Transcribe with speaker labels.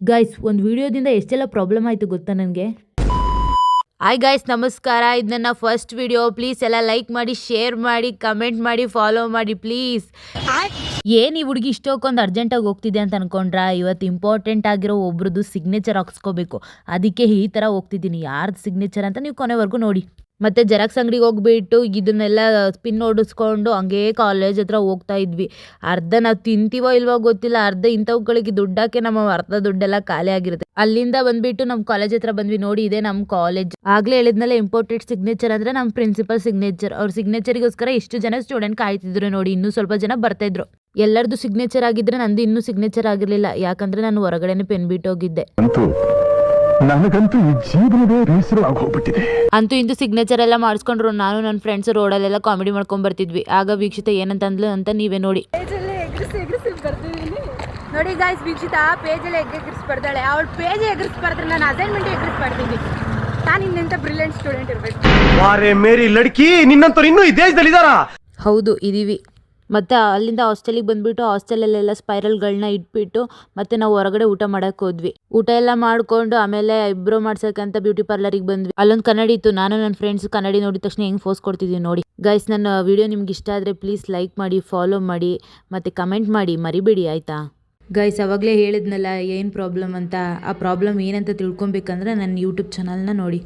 Speaker 1: Guys ಒಂದು ವಿಡಿಯೋದಿಂದ ಎಷ್ಟೆಲ್ಲ problem ಆಯಿತು ಗೊತ್ತಾ ನನಗೆ. ಹಾಯ್ ಗೈಸ್, ನಮಸ್ಕಾರ. ಇದು ನನ್ನ ಫಸ್ಟ್ ವಿಡಿಯೋ. ಪ್ಲೀಸ್ ಎಲ್ಲ ಲೈಕ್ ಮಾಡಿ, ಶೇರ್ ಮಾಡಿ, ಕಮೆಂಟ್ ಮಾಡಿ, ಫಾಲೋ ಮಾಡಿ ಪ್ಲೀಸ್. ಏನು ಈ ಹುಡುಗಿ ಇಷ್ಟೊಂದು ಅರ್ಜೆಂಟಾಗಿ ಹೋಗ್ತಿದೆ ಅಂತ ಅನ್ಕೊಂಡ್ರಾ? ಇವತ್ತು ಇಂಪಾರ್ಟೆಂಟ್ ಆಗಿರೋ ಒಬ್ರದ್ದು ಸಿಗ್ನೇಚರ್ ಹಾಕ್ಸ್ಕೋಬೇಕು. ಅದಕ್ಕೆ ಈ ಥರ ಹೋಗ್ತಿದ್ದೀನಿ. ಯಾರ್ದು ಸಿಗ್ನೇಚರ್ ಅಂತ ನೀವು ಕೊನೆವರೆಗೂ ನೋಡಿ. ಮತ್ತು ಜೆರಾಕ್ಸ್ ಅಂಗಡಿಗೆ ಹೋಗ್ಬಿಟ್ಟು ಇದನ್ನೆಲ್ಲ ಪಿನ್ ಹೊಡಿಸ್ಕೊಂಡು ಹಂಗೇ ಕಾಲೇಜ್ ಹತ್ರ ಹೋಗ್ತಾ ಇದ್ವಿ. ಅರ್ಧ ನಾವು ತಿಂತೀವೋ ಇಲ್ವೋ ಗೊತ್ತಿಲ್ಲ, ಅರ್ಧ ಇಂಥವುಗಳಿಗೆ ದುಡ್ಡಾಕೆ ನಮ್ಮ ಅರ್ಧ ದುಡ್ಡೆಲ್ಲ ಖಾಲಿ ಆಗಿರುತ್ತೆ. ಅಲ್ಲಿಂದ ಬಂದ್ಬಿಟ್ಟು ನಮ್ಮ ಕಾಲೇಜ್ ಹತ್ರ ಬಂದ್ವಿ. ನೋಡಿ, ಇದೆ ನಮ್ಮ ಕಾಲೇಜ್. ಆಗಲೇ ಹೇಳಿದ್ನಲ್ಲ, ಇಂಪಾರ್ಟೆಂಟ್ ಸಿಗ್ನೇಚರ್ ಅಂದರೆ ನಮ್ಮ ಪ್ರಿನ್ಸಿಪಲ್ ಸಿಗ್ನೇಚರ್. ಅವ್ರ ಸಿಗ್ನೇಚರಿಗೋಸ್ಕರ ಇಷ್ಟು ಜನ ಸ್ಟೂಡೆಂಟ್ ಕಾಯ್ತಿದ್ರು. ನೋಡಿ, ಇನ್ನೂ ಸ್ವಲ್ಪ ಜನ ಬರ್ತಾಯಿದ್ರು. ಎಲ್ಲರದು ಸಿಗ್ನೇಚರ್ ಆಗಿದ್ರೆ ನಂದು ಇನ್ನೂ ಸಿಗ್ನೇಚರ್ ಆಗಿರಲಿಲ್ಲ. ಯಾಕಂದರೆ ನಾನು ಹೊರಗಡೆನೆ ಪೆನ್ ಬಿಟ್ಟೋಗಿದ್ದೆ.
Speaker 2: ನನಗಂತೂ ಈ ಜೀವನವೇ ಬೇಸರವಾಗೋಗ್ಬಿಟ್ಟಿದೆ.
Speaker 1: ಅಂತೂ ಇಂತೂ ಸಿಗ್ನೇಚರ್ ಎಲ್ಲ ಮಾಡಿಸ್ಕೊಂಡ್ರು. ನಾನು ನನ್ನ ಫ್ರೆಂಡ್ಸ್ ರೋಡಲ್ಲೆಲ್ಲ ಕಾಮಿಡಿ ಮಾಡ್ಕೊಂಡ್ ಬರ್ತಿದ್ವಿ. ಆಗ ವೀಕ್ಷಿತ ಏನಂತ ಅಂದ್ಲು ಅಂತ ನೀವೇ ನೋಡಿ.
Speaker 3: ನೋಡಿ ಗಾಯ್ಸ್, ವೀಕ್ಷಿತ ಪೇಜಲ್ಲಿ ಎಗ್ರಿಸ್ಬಾರ್ದಾಳೆ. ಅವಳು ಪೇಜ್ ಎಗ್ರಿಸ್ಬಾರ್ದ್ರೆ ನಾನು ಅಸೈನ್ಮೆಂಟ್ ಎಗ್ರಿಸ್ಬಾರ್ತೀನಿ. ನಾನು ಇನ್ನೆಂತ ಬ್ರಿಲಿಯಂಟ್ ಸ್ಟೂಡೆಂಟ್ ಇರಬೇಕು.
Speaker 2: ವಾರೆ ಮೇರಿ ಲಡ್ಕಿ, ನಿನ್ನಂತವ್ರು ಇನ್ನೂ ಈ ದೇಶದಲ್ಲಿ ಇದಾರಾ?
Speaker 1: ಹೌದು, ಇದೀವಿ. ಮತ್ತು ಅಲ್ಲಿಂದ ಹಾಸ್ಟೆಲಿಗೆ ಬಂದುಬಿಟ್ಟು ಹಾಸ್ಟೆಲಲ್ಲೆಲ್ಲ ಸ್ಪೈರಲ್ಗಳನ್ನ ಇಟ್ಬಿಟ್ಟು ಮತ್ತು ನಾವು ಹೊರಗಡೆ ಊಟ ಮಾಡೋಕ್ಕೆ ಹೋದ್ವಿ. ಊಟ ಎಲ್ಲ ಮಾಡಿಕೊಂಡು ಆಮೇಲೆ ಐಬ್ರೋ ಮಾಡ್ಸೋಕ್ಕಂತ ಬ್ಯೂಟಿ ಪಾರ್ಲರಿಗೆ ಬಂದ್ವಿ. ಅಲ್ಲೊಂದು ಕನ್ನಡಿ ಇತ್ತು. ನಾನು ನನ್ನ ಫ್ರೆಂಡ್ಸ್ ಕನ್ನಡಿ ನೋಡಿದ ತಕ್ಷಣ ಹೆಂಗೆ ಫೋಸ್ ಕೊಡ್ತಿದ್ವಿ ನೋಡಿ. ಗೈಸ್, ನನ್ನ ವಿಡಿಯೋ ನಿಮ್ಗೆ ಇಷ್ಟ ಆದರೆ ಪ್ಲೀಸ್ ಲೈಕ್ ಮಾಡಿ, ಫಾಲೋ ಮಾಡಿ ಮತ್ತು ಕಮೆಂಟ್ ಮಾಡಿ ಮರಿಬೇಡಿ, ಆಯಿತಾ? ಗೈಸ್, ಅವಾಗಲೇ ಹೇಳಿದ್ನಲ್ಲ ಏನು ಪ್ರಾಬ್ಲಮ್ ಅಂತ. ಆ ಪ್ರಾಬ್ಲಮ್ ಏನಂತ ತಿಳ್ಕೊಬೇಕಂದ್ರೆ ನನ್ನ ಯೂಟ್ಯೂಬ್ ಚಾನಲ್ನ ನೋಡಿ.